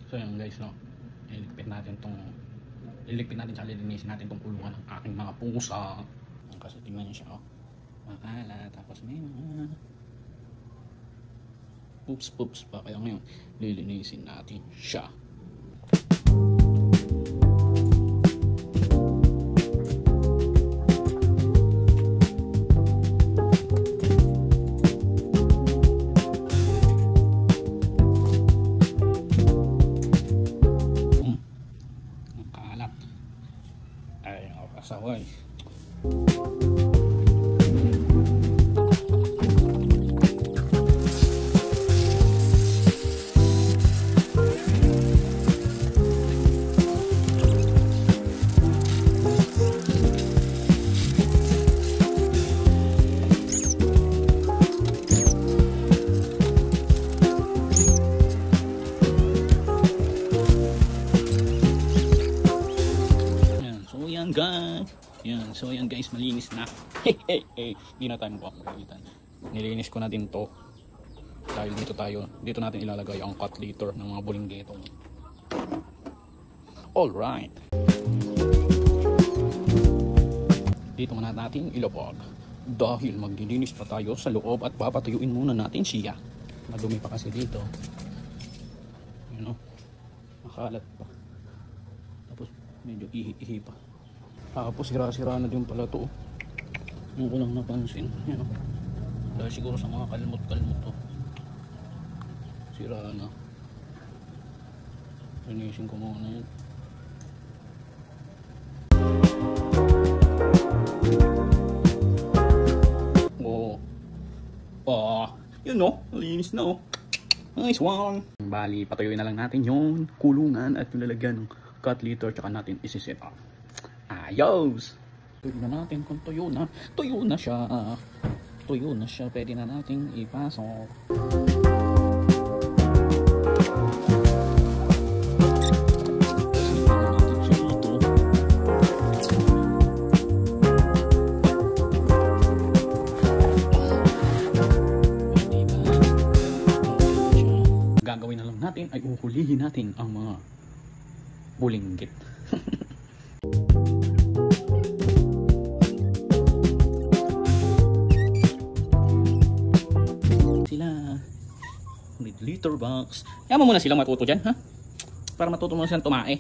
So yun guys, no, iligpit natin sa lilinisin natin tong kulungan ng aking mga pusa. Kasi tingnan nyo siya, oh, makala, tapos may mga poops pa, kaya ngayon lilinisin natin siya. Saway. So yan guys, malinis na. Hindi na tayo magpapagalitan. Nilinis ko na din to. Dahil dito natin ilalagay ang cut litter ng mga bulinggeto. Alright. Dito muna natin ilabag. Dahil maglilinis pa tayo sa loob at papatuyuin muna natin siya. Madumi pa kasi dito. Yun o. Makalat pa. Tapos medyo ihi pa. Tapos sira-sira na din pala to. Yung ko lang napansin. Yan, dahil siguro sa mga kalmot-kalmot to. Sira na. Linisin ko muna yun. Yun no, linis na oh. Nice one. Bali, patuyuin na lang natin yung kulungan at yung lalagyan ng cut litter, tsaka natin isi-set up. Ayos! Tignan natin kung tuyo na. Tuyo na siya. Tuyo na siya. Pwede na natin ipasok. Gagawin na lang natin ay uhulihin natin ang mga bulinggit. Litter box. Yaman muna silang matuto dyan, ha? Para matuto muna silang tumae.